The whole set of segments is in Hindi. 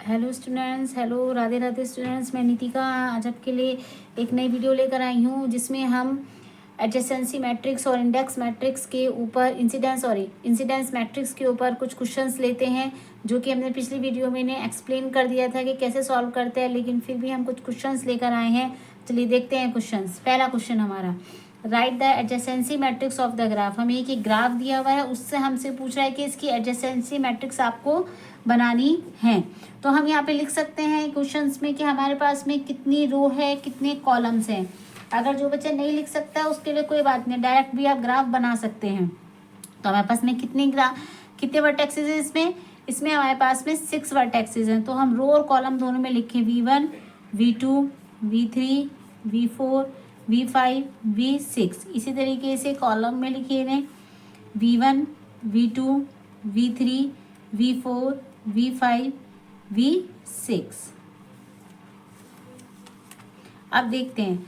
Hello students, hello Radhe Radhe students. मैं नितिका आज आपके लिए एक नई वीडियो लेकर आई हूँ जिसमें हम एडजेसेंसी मैट्रिक्स और इंडेक्स मैट्रिक्स के ऊपर इंसिडेंस मैट्रिक्स के ऊपर कुछ क्वेश्चंस लेते हैं, जो कि हमने पिछली वीडियो में ने एक्सप्लेन कर दिया था कि कैसे सॉल्व करते हैं, लेकिन फिर भी हम कुछ क्वेश्चंस लेकर आए हैं। चलिए देखते हैं क्वेश्चंस। पहला क्वेश्चन हमारा, right the adjacency matrix of the graph. हमें एक ग्राफ दिया हुआ है, उससे हमसे पूछ रहा है कि इसकी एडजेसेंसी मैट्रिक्स आपको बनानी है। तो हम यहाँ पे लिख सकते हैं क्वेश्चंस में कि हमारे पास में कितनी रो है, कितने कॉलम्स हैं। अगर जो बच्चा नहीं लिख सकता है उसके लिए कोई बात नहीं, डायरेक्ट भी आप ग्राफ बना सकते हैं। तो हमारे पास में कितने वर्टेक्सेस है इसमें हमारे पास में 6 वर्टेक्सेस हैं। तो हम रो और कॉलम दोनों में लिखें V1, V2, V3, V4, V5, V6। इसी तरीके से कॉलम में लिखे हैं V1, V2, V3, V4, V5, V6। अब देखते हैं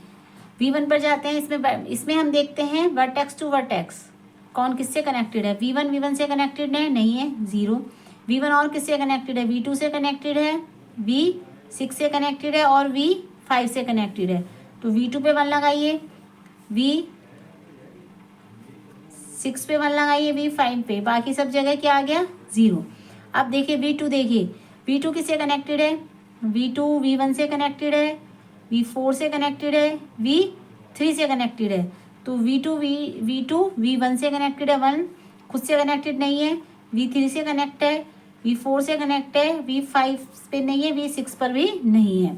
V1 पर जाते हैं। इसमें हम देखते हैं वर्टेक्स टू वर्टेक्स कौन किससे कनेक्टेड है। V1 V1 से कनेक्टेड है, नहीं है, 0। V1 और किससे कनेक्टेड है, V2 से कनेक्टेड है, V6 से कनेक्टेड है और V5 से कनेक्टेड है। तो V2 पे 1 लगाइए, V6 पे 1 लगाइए, V5 पे, बाकी सब जगह क्या आ गया, 0। अब देखिए V2, देखिए V2 किससे कनेक्टेड है, V2 V1 से कनेक्टेड है, V4 से कनेक्टेड है, V3 से कनेक्टेड है। तो V2 V1 से कनेक्टेड है, 1 खुद से कनेक्टेड नहीं है, V3 से कनेक्ट है, V4 से कनेक्ट है, V5 पे नहीं है, V6 पर भी नहीं है।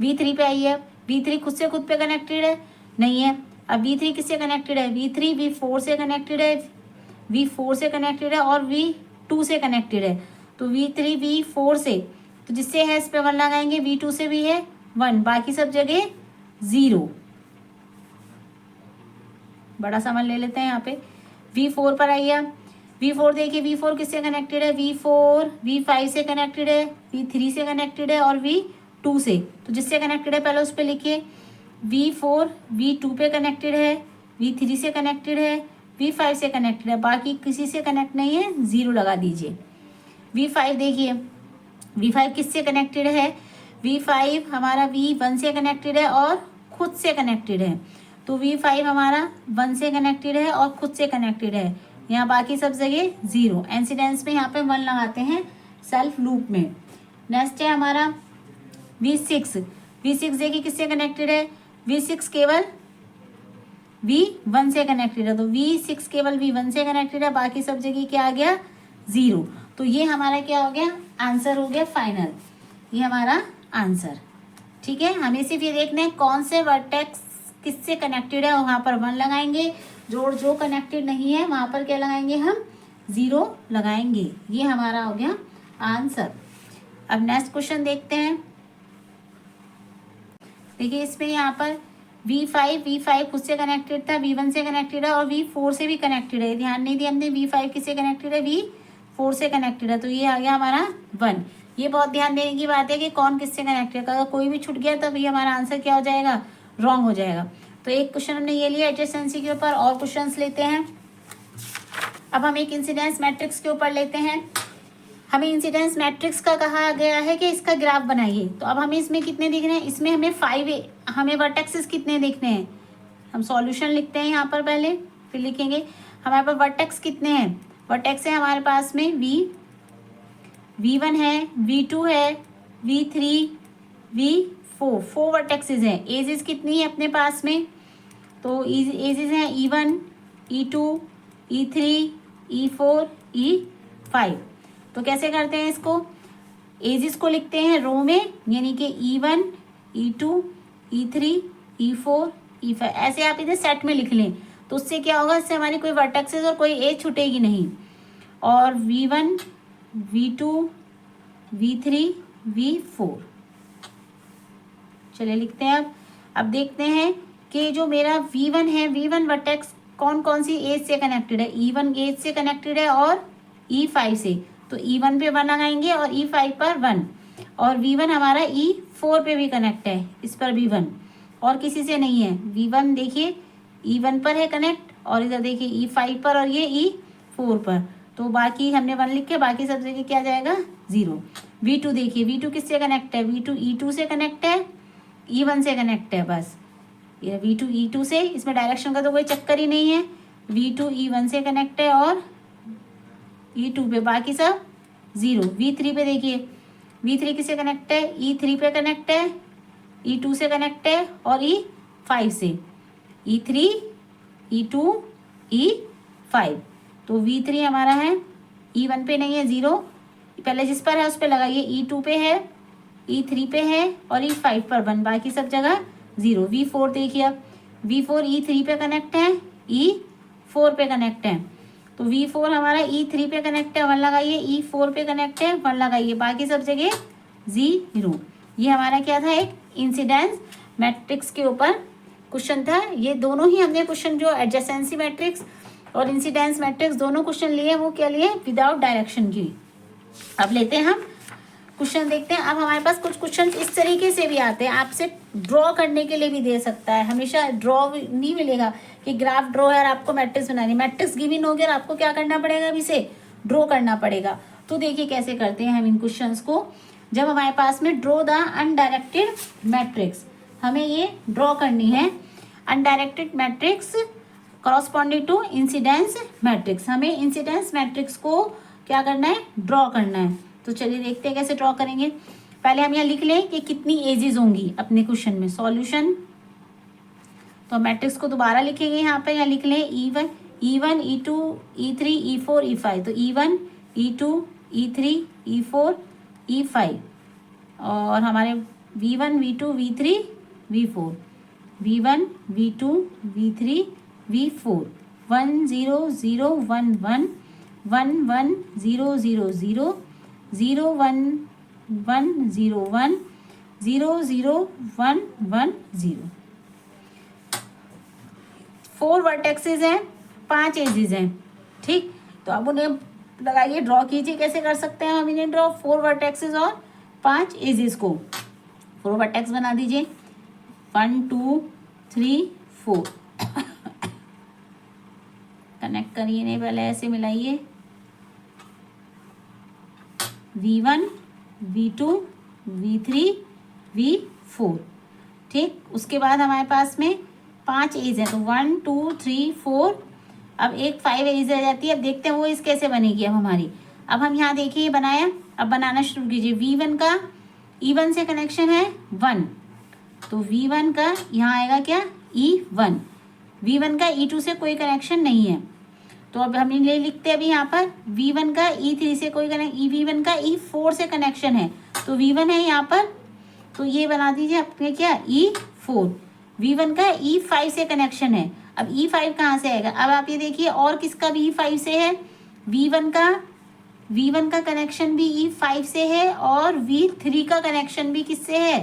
V3 पे आई है, V3 खुद पे कनेक्टेड है, नहीं है। अब V3 किससे कनेक्टेड है, V3 V4 से कनेक्टेड है, V4 से कनेक्टेड है और V2 से कनेक्टेड है। तो V3 V4 से, तो जिससे है इस पे 1 लगाएंगे, V2 से भी है 1, बाकी सब जगह 0। बड़ा सामान ले लेते हैं यहाँ पे। V4 पर आइए, V4 देखिए, V4 किससे कनेक्टेड है, V4 V5 से कनेक्टेड है, V3 से कनेक्टेड है और V2 से। तो जिससे कनेक्टेड है पहले उस पर लिखिए। V4 V2 पे कनेक्टेड है, V3 से कनेक्टेड है, V5 से कनेक्टेड है, बाकी किसी से कनेक्ट नहीं है, 0 लगा दीजिए। V5 देखिए, V5 किससे कनेक्टेड है, V5 हमारा V1 से कनेक्टेड है और खुद से कनेक्टेड है। तो V5 हमारा 1 से कनेक्टेड है और खुद से कनेक्टेड है, यहाँ बाकी सब जगह 0। इंसिडेंस में यहाँ पे 1 लगाते हैं सेल्फ लूप में। नेक्स्ट है हमारा V6। V6 देखिए किससे कनेक्टेड है, V6 केवल V1 से कनेक्टेड है। तो V6 केवल V1 से कनेक्टेड है, बाकी सब जगह क्या आ गया, 0। तो ये हमारा क्या हो गया, आंसर हो गया फाइनल, ये हमारा आंसर। ठीक है, हमें सिर्फ ये देखना है कौन से वर्टेक्स किससे कनेक्टेड है, वहां पर 1 लगाएंगे। जो कनेक्टेड नहीं है वहां पर क्या लगाएंगे, हम 0 लगाएंगे। ये हमारा हो गया आंसर। अब नेक्स्ट क्वेश्चन देखते हैं। देखिए इसमें यहाँ पर V5 खुद से कनेक्टेड था, V1 से कनेक्टेड है और V4 से भी कनेक्टेड है। ध्यान नहीं दिया हमने, V5 किससे कनेक्टेड है, V4 से कनेक्टेड है। तो ये आ गया हमारा 1। ये बहुत ध्यान देने की बात है कि कौन किससे कनेक्टेड है। अगर कोई भी छूट गया तब ये हमारा आंसर क्या हो जाएगा, रॉन्ग हो जाएगा। तो एक क्वेश्चन हमने ये लिया एडजेसेंसी के ऊपर, और क्वेश्चंस लेते हैं। अब हम एक इंसिडेंस मैट्रिक्स के ऊपर लेते हैं। हमें इंसिडेंस मैट्रिक्स का कहा गया है कि इसका ग्राफ बनाइए। तो अब हमें इसमें कितने दिखने हैं, इसमें हमें 5 हमें वर्टेक्सेस कितने देखने हैं। हम सॉल्यूशन लिखते हैं यहाँ पर पहले, फिर लिखेंगे हमारे पास वर्टेक्स कितने हैं। वर्टेक्स है हमारे पास में V1 है, V2 है, V3, V4, 4 वर्टेक्सेस हैं। एजेस कितनी है अपने पास में, तो एजेस हैं E1, E2, E3, E4, E5। तो कैसे करते हैं इसको, एजेस को लिखते हैं रो में, यानी कि E1, E2, E3, E4, E5, ऐसे आप इधर सेट में लिख लें। तो उससे क्या होगा, इससे हमारी कोई वर्टेक्सेस और कोई एज छूटेगी नहीं। और V1, V2, V3, V4, चलिए लिखते हैं। अब देखते हैं कि जो मेरा V1 है, V1 वर्टेक्स कौन कौन सी एज से कनेक्टेड है, E1 एज से कनेक्टेड है और E5 से। तो E1 पे 1 लगाएंगे और E5 पर 1, और V1 हमारा E4 पे भी कनेक्ट है, इस पर भी 1, और किसी से नहीं है। V1 देखिए E1 पर है कनेक्ट, और इधर देखिए E5 पर और ये E4 पर। तो बाकी हमने 1 लिख के बाकी सब जगह क्या जाएगा, 0। V2 देखिए, V2 किससे कनेक्ट है, V2 E2 से कनेक्ट है, E1 से कनेक्ट है, बस ये V2 E2 से, इसमें डायरेक्शन का तो कोई चक्कर ही नहीं है। V2 E1 से कनेक्ट है और E2 पे बाकी सब 0। V3 पे देखिए, V3 किससे कनेक्ट है, E3 पे कनेक्ट है, E2 से कनेक्ट है और E5 से, E3 E2 E5। तो V3 हमारा है, E1 पे नहीं है 0, पहले जिस पर है उस पर लगाइए, E2 पे है, E3 पे है और E5 पर 1, बाकी सब जगह 0। V4 देखिए, अब V4 E3 पे कनेक्ट है, E4 पे कनेक्ट है, तो V4 हमारा E3 पे कनेक्ट है 1 लगाइए, E4 पे कनेक्ट है 1 लगाइए, बाकी सब जगह 0। ये हमारा क्या था, एक इंसिडेंस मैट्रिक्स के ऊपर क्वेश्चन था। ये दोनों ही हमने क्वेश्चन, जो एडजेसेंसी मैट्रिक्स और इंसिडेंस मैट्रिक्स दोनों क्वेश्चन लिए, वो क्या लिए, विदाउट डायरेक्शन की। अब लेते हैं हम क्वेश्चन, देखते हैं। अब हमारे पास कुछ क्वेश्चन इस तरीके से भी आते हैं, आपसे ड्रॉ करने के लिए भी दे सकता है, हमेशा ड्रॉ नहीं मिलेगा कि ग्राफ ड्रॉ है और आपको मैट्रिक्स बनानी, मैट्रिक्स गिवन हो गया और आपको क्या करना पड़ेगा, अभी से ड्रॉ करना पड़ेगा। तो देखिए कैसे करते हैं हम इन क्वेश्चंस को। जब हमारे पास में ड्रॉ द अनडायरेक्टेड मैट्रिक्स, हमें ये ड्रॉ करनी है undirected matrix corresponding to incidence matrix, हमें इंसिडेंस मैट्रिक्स को क्या करना है, ड्रॉ करना है। तो चलिए देखते हैं कैसे ड्रॉ करेंगे। पहले हम यहाँ लिख लें कि कितनी एजेस होंगी अपने क्वेश्चन में। सॉल्यूशन, तो मैट्रिक्स को दोबारा लिखेंगे, यहाँ पे यहाँ लिख लें E1 E2 E3 E4 E5, तो E1 E2 E3 E4 E5 और हमारे V1 V2 V3 V4, V1 V2 V3 V4, 1 0 0 1 1 1 1 0 0 0 0 1 1 0 1 0 0 1 1 0। 4 vertexes हैं, 5 एजेस हैं, ठीक। तो अब उन्हें लगाइए, ड्रॉ कीजिए, कैसे कर सकते हैं हम इन्हें ड्रॉ, 4 वर्टेक्सेस और 5 एजेस को। 4 वर्टेक्स बना दीजिए, 1 2 3 4 कनेक्ट करिए, नहीं पहले ऐसे मिलाइए, V1 V2 V3 V4, ठीक। उसके बाद हमारे पास में 5 एज है, तो 1 2 3 4, अब एक 5 एज रह जाती है। अब देखते हैं वो इस कैसे बनेगी अब हमारी। अब हम यहाँ देखिए बनाया, अब बनाना शुरू कीजिए। V1 का E1 से कनेक्शन है 1, तो V1 का यहाँ आएगा क्या, E1। V1 का E2 से कोई कनेक्शन नहीं है, तो अब हम ले लिखते हैं अभी यहाँ पर V1 का E3 से कोई V1 का E4 से कनेक्शन है, तो V1 है यहाँ पर, तो ये बना दीजिए अपने क्या, E4। V1 का E5 से कनेक्शन है, अब E5 कहाँ से आएगा, अब आप ये देखिए और किसका भी E5 से है, V1 का कनेक्शन भी E5 से है और V3 का कनेक्शन भी किससे है,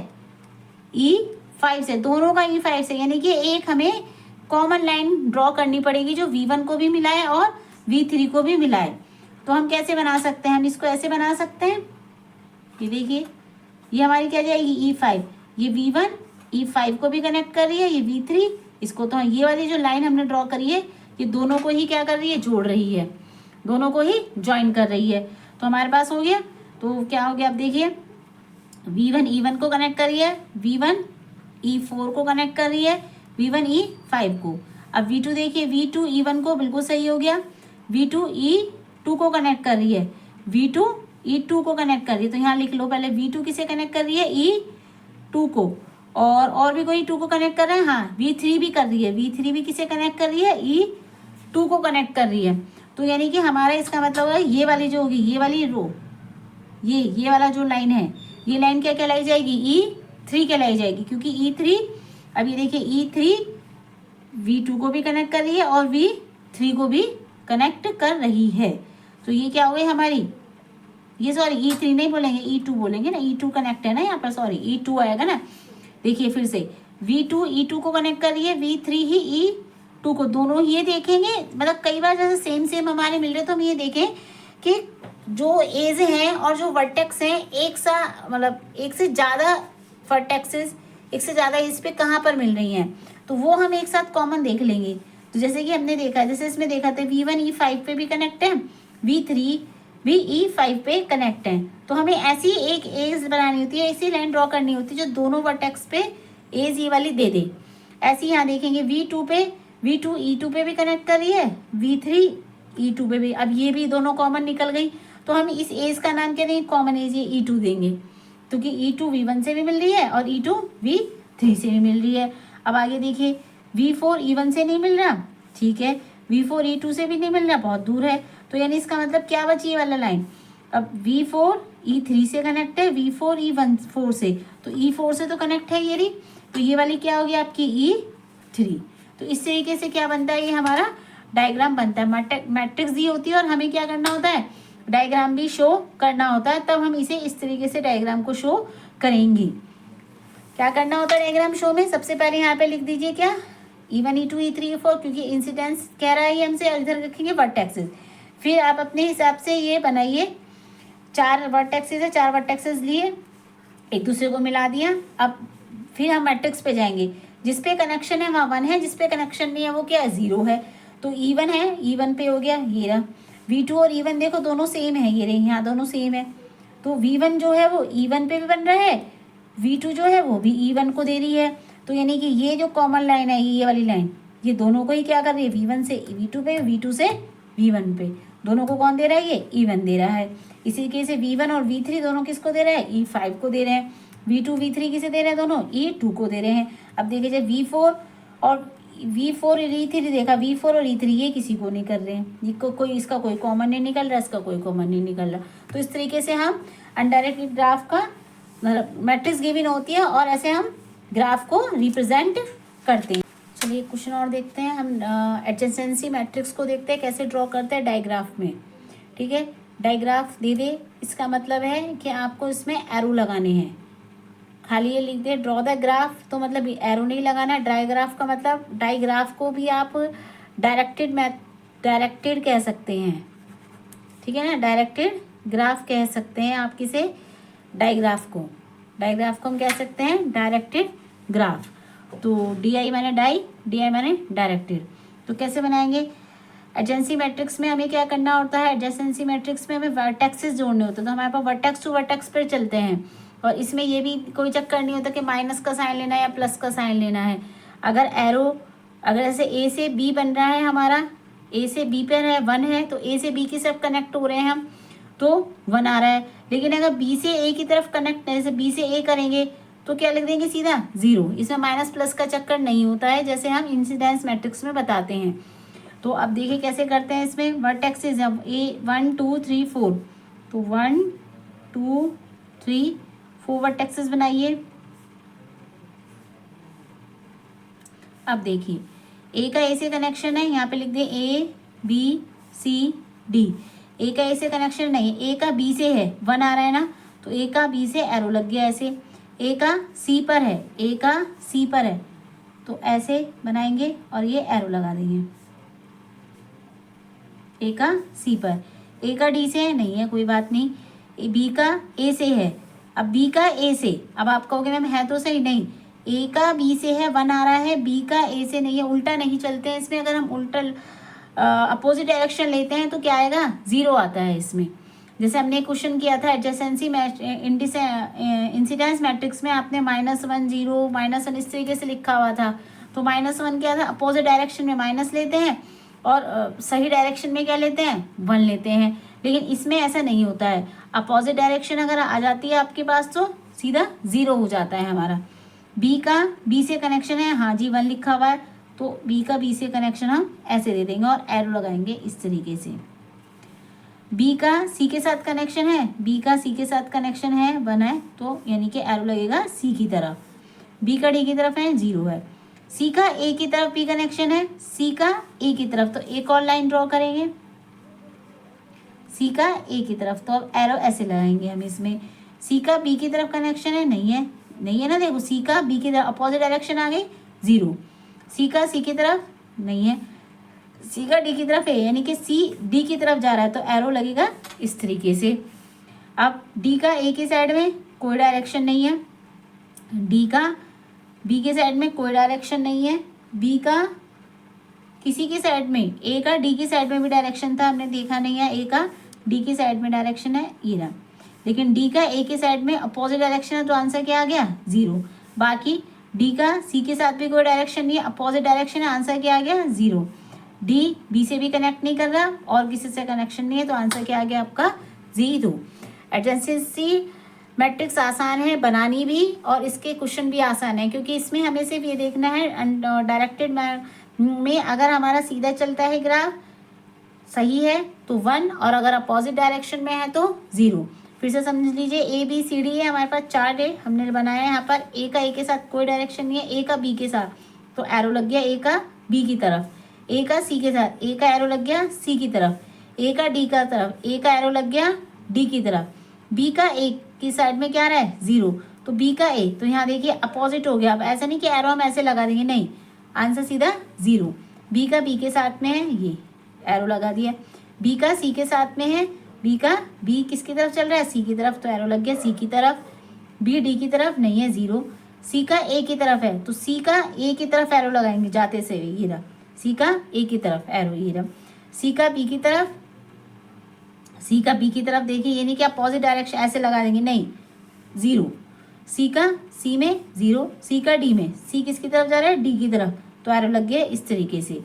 E5 से, दोनों का E5 से, यानी कि एक हमें कॉमन लाइन ड्रॉ करनी पड़ेगी जो V1 को भी मिलाए और V3 को भी मिलाए। तो हम कैसे बना सकते हैं, हम इसको ऐसे बना सकते हैं, ये देखिए ये हमारी क्या जाएगी E5, ये V1 E5 को भी कनेक्ट कर रही है, ये V3 इसको, तो ये वाली जो लाइन हमने ड्रॉ करी है ये दोनों को ही क्या कर रही है, जोड़ रही है, दोनों को ही ज्वाइन कर रही है। तो हमारे पास हो गया, तो क्या हो गया, अब देखिए V1 E1 को कनेक्ट कर रही है, V1 E4 को कनेक्ट कर रही है, V1 E5 को। अब V2 देखिए, V2 E1 को बिल्कुल सही हो गया, V2 E2 को कनेक्ट कर रही है, V2 E2 को कनेक्ट कर रही है, तो यहाँ लिख लो पहले V2 किसे कनेक्ट कर रही है, E2 को, और भी कोई 2 को कनेक्ट कर रहा है, हाँ V3 भी कर रही है, V3 भी किसे कनेक्ट कर रही है, E2 को कनेक्ट कर रही है। तो यानी कि हमारा इसका मतलब है ये वाली जो होगी, ये वाली रो, ये वाला जो लाइन है, ये लाइन क्या कहलाई जाएगी, E3 कहलाई जाएगी, क्योंकि E3, अब ये देखिए E3 V2 को भी कनेक्ट कर रही है और V3 को भी कनेक्ट कर रही है। तो ये क्या हो गई हमारी, ये सॉरी E3 नहीं बोलेंगे, E2 बोलेंगे ना, E2 कनेक्ट है ना यहाँ पर, सॉरी E2 आएगा ना। देखिए फिर से V2 E2 को कनेक्ट कर रही है, V3 ही E2 को, दोनों ये देखेंगे, मतलब कई बार जैसे सेम हमारे मिल रहे, तो हम ये देखें कि जो एज हैं और जो वर्टेक्स हैं एक सा, मतलब एक से ज़्यादा वर्टेक्सेस, एक से ज़्यादा इस पे कहाँ पर मिल रही हैं, तो वो हम एक साथ कॉमन देख लेंगे। तो जैसे कि हमने देखा, जैसे इसमें देखा था V1 E5 पे भी कनेक्ट है, V3 VE5 पे कनेक्ट हैं। तो हमें ऐसी एक एज बनानी होती है, ऐसी लाइन ड्रॉ करनी होती है जो दोनों वर्टेक्स पे एज ये वाली दे दे। ऐसे यहाँ देखेंगे V2 पे, V2 E2 पे भी कनेक्ट कर रही है, V3 E2 पे भी। अब ये भी दोनों कॉमन निकल गई, तो हम इस एज का नाम क्या देंगे, कॉमन एज ये E2 देंगे, क्योंकि E2 V1 से भी मिल रही है और E2 V3 से भी मिल रही है। अब आगे देखिए, V4 E1 से नहीं मिल रहा, ठीक है, V4 E2 से भी नहीं मिल रहा, बहुत दूर है। तो यानी इसका मतलब क्या बची ये वाला लाइन, अब V4 E3 से कनेक्ट है, V4 E4 से, तो E4 से तो कनेक्ट है ये रही, तो ये वाली क्या होगी आपकी E3। तो इस तरीके से क्या बनता है, ये हमारा डायग्राम बनता है। मैट्रिक्स दी होती है और हमें क्या करना होता है, डायग्राम भी शो करना होता है, तब हम इसे इस तरीके से डायग्राम को शो करेंगे। क्या करना होता है डायग्राम शो में, सबसे पहले यहाँ पे लिख दीजिए क्या, E1 E2 E3 E4, क्योंकि इंसिडेंस कह रहा है हमसे, इधर रखेंगे वर्टेक्सेस। फिर आप अपने हिसाब से ये बनाइए, 4 वर्टेक्सेस है, 4 वर्टेक्सेस लिए, एक दूसरे को मिला दिया। अब फिर हम मैट्रिक्स पे जाएंगे, जिस पे कनेक्शन है वहाँ 1 है, जिस पे कनेक्शन नहीं है वो क्या है, 0 है। तो E1 है, E1 पे हो गया ये रहा। V2 और E1 देखो दोनों सेम है, ये रहे यहाँ दोनों सेम है, तो V1 जो है वो E1 पे भी बन रहा है, V2 जो है वो भी E1 को दे रही है। तो यानी कि ये जो कॉमन लाइन है, ये वाली लाइन, ये दोनों को ही क्या कर रही है, V1 से V2 पे, V2 से V1 पे, दोनों को कौन दे रहा है, ये E1 दे रहा है। इसी तरीके से V1 और V3 दोनों किसको दे रहे हैं, E5 को दे रहे हैं। V2 V3 किसे दे रहे हैं, दोनों E2 को दे रहे हैं। अब देखिए जब V4 और E3 देखा, V4 और E3 ये किसी को नहीं कर रहे हैं, ये कोई इसका कोई कॉमन नहीं निकल रहा, इसका कोई कॉमन नहीं निकल रहा। तो इस तरीके से हम अनडायरेक्टेड ग्राफ का मैट्रिक्स गिवन होती है और ऐसे हम ग्राफ को रिप्रेजेंट करते हैं। चलिए क्वेश्चन और देखते हैं, हम एडजेसेंसी मैट्रिक्स को देखते हैं कैसे ड्रॉ करते हैं डायग्राफ में। ठीक है, डायग्राफ दे दे, इसका मतलब है कि आपको इसमें एरो लगाने हैं। खाली ये लिख दे ड्रॉ द ग्राफ, तो मतलब एरो नहीं लगाना। डायग्राफ का मतलब, डायग्राफ को भी आप डायरेक्टेड कह सकते हैं, ठीक है ना, डायरेक्टेड ग्राफ कह सकते हैं आप किसे, डायग्राफ को हम कह सकते हैं डायरेक्टेड ग्राफ। तो DI माने डाई, DI माने डायरेक्टेड। तो कैसे बनाएंगे, एडजेंसी मैट्रिक्स में हमें क्या करना होता है, एडजेंसी मैट्रिक्स में हमें वर्टेक्सेस जोड़ने होते हैं, तो हमारे पास वर्टेक्स टू वर्टेक्स पर चलते हैं। और इसमें ये भी कोई चक्कर नहीं होता कि माइनस का साइन लेना है या प्लस का साइन लेना है। अगर एरो, अगर ऐसे A से B बन रहा है हमारा, A से B पर है 1 है, तो A से B की तरफ कनेक्ट हो रहे हैं हम, तो 1 आ रहा है। लेकिन अगर B से A की तरफ कनेक्ट, जैसे B से A करेंगे तो क्या लिख देंगे, सीधा 0। इसमें माइनस प्लस का चक्कर नहीं होता है, जैसे हम इंसिडेंस मैट्रिक्स में बताते हैं। तो अब देखिए कैसे करते हैं, इसमें वर्टेक्सेस अब A 1 2 3 4, तो 1 2 3 4 वर्टेक्सेस बनाइए। अब देखिए A का A से कनेक्शन है, यहाँ पे लिख दें A B C D। A का A से कनेक्शन नहीं है, A का B से है, 1 आ रहा है ना, तो A का B से एरो लग गया ऐसे। A का C पर है, A का C पर है, तो ऐसे बनाएंगे और ये एरो लगा देंगे। A का C पर, A का D से है, नहीं है कोई बात नहीं। B का A से है, अब B का A से, अब आप कहोगे मैम है तो सही, नहीं, A का B से है, 1 आ रहा है, B का A से नहीं है, उल्टा नहीं चलते हैं इसमें। अगर हम उल्टा अपोजिट डायरेक्शन लेते हैं तो क्या आएगा, 0 आता है इसमें। जैसे हमने क्वेश्चन किया था एडजेसेंसी इंसिडेंस मैट्रिक्स में, आपने -1 0 -1 इस तरीके से लिखा हुआ था, तो -1 क्या था, अपोजिट डायरेक्शन में माइनस लेते हैं और सही डायरेक्शन में क्या लेते हैं, 1 लेते हैं। लेकिन इसमें ऐसा नहीं होता है, अपोजिट डायरेक्शन अगर आ जाती है आपके पास तो सीधा 0 हो जाता है हमारा। B का B से कनेक्शन है, हाँ जी 1 लिखा हुआ है, तो B का B से कनेक्शन हम ऐसे दे देंगे और एरो लगाएंगे इस तरीके से। B का C के साथ कनेक्शन है, B का C के साथ कनेक्शन है, 1 है, तो यानी कि एरो लगेगा C की तरफ। B का D की तरफ है, 0 है। C का A की तरफ भी कनेक्शन है, C का A की तरफ, तो एक और लाइन ड्रॉ करेंगे C का A की तरफ, तो अब एरो ऐसे लगाएंगे हम इसमें। C का B की तरफ कनेक्शन है, नहीं है, नहीं है ना, देखो C का B की तरफ अपोजिट डायरेक्शन आ गई, 0। C का C की तरफ नहीं है, C का D की तरफ है, यानी कि C D की तरफ जा रहा है, तो एरो लगेगा इस तरीके से। अब D का A की साइड में कोई डायरेक्शन नहीं है, D का B के साइड में कोई डायरेक्शन नहीं है, B का किसी की साइड में, A का D की साइड में भी डायरेक्शन था, हमने देखा नहीं है, A का डी की साइड में डायरेक्शन है ये रहा, लेकिन डी का ए की साइड में अपोजिट डायरेक्शन है तो आंसर क्या आ गया 0। बाकी डी का सी के साथ भी कोई डायरेक्शन नहीं है, अपोजिट डायरेक्शन है, आंसर क्या आ गया 0। डी बी से भी कनेक्ट नहीं कर रहा और किसी से कनेक्शन नहीं है तो आंसर क्या आ गया आपका 0। एडजेंसी मैट्रिक्स आसान है बनानी भी और इसके क्वेश्चन भी आसान है, क्योंकि इसमें हमें सिर्फ ये देखना है डायरेक्टेड में अगर हमारा सीधा चलता है ग्राफ सही है तो 1 और अगर अपोजिट डायरेक्शन में है तो 0। फिर से समझ लीजिए ए बी सी डी है, हमारे पास चार्ट है, हमने बनाया है यहाँ पर ए का ए के साथ कोई डायरेक्शन नहीं है, ए का बी के साथ तो एरो लग गया ए का बी की तरफ, ए का सी के साथ ए का एरो लग गया सी की तरफ, ए का डी का तरफ ए का एरो लग गया डी की तरफ, बी का ए की साइड में क्या रहा है 0 तो बी का ए, तो यहाँ देखिए अपोजिट हो गया। अब ऐसा नहीं कि एरो हम ऐसे लगा देंगे, नहीं, आंसर सीधा 0। बी का बी के साथ में है, ये एरो लगा दिया, बी का सी के साथ में है, बी किसकी तरफ चल रहा है सी की तरफ तो एरो लग गया सी की तरफ, बी डी की तरफ नहीं है 0, सी का ए की तरफ है तो सी का ए की तरफ एरो लगाएंगे जाते से, ये रहा सी का ए की तरफ एरो, ये रहा सी का बी की तरफ, सी का बी की तरफ देखिए, ये नहीं कि अपोजिट डायरेक्शन ऐसे लगा देंगे, नहीं 0, सी का सी में 0, सी का डी में, सी किसकी तरफ जा रहा है डी की तरफ तो एरो लग गया इस तरीके से,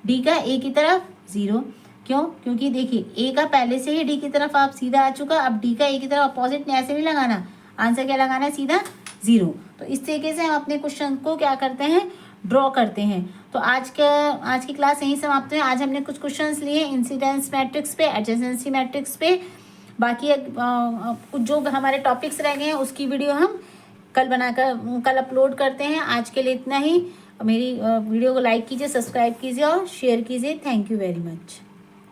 डी का ए की तरफ 0, क्यों, क्योंकि देखिए ए का पहले से ही डी की तरफ आप सीधा आ चुका, अब डी का ए की तरफ अपोजिट ने ऐसे नहीं लगाना, आंसर क्या लगाना है सीधा 0। तो इस तरीके से हम अपने क्वेश्चन को क्या करते हैं ड्रॉ करते हैं। तो आज की क्लास यहीं समाप्त है। आज हमने कुछ क्वेश्चंस लिए इंसिडेंस मैट्रिक्स पे, एडजेसेंसी मैट्रिक्स पे, बाकी कुछ जो हमारे टॉपिक्स रह गए हैं उसकी वीडियो हम कल अपलोड करते हैं। आज के लिए इतना ही। मेरी वीडियो को लाइक कीजिए, सब्सक्राइब कीजिए और शेयर कीजिए। Thank you very much.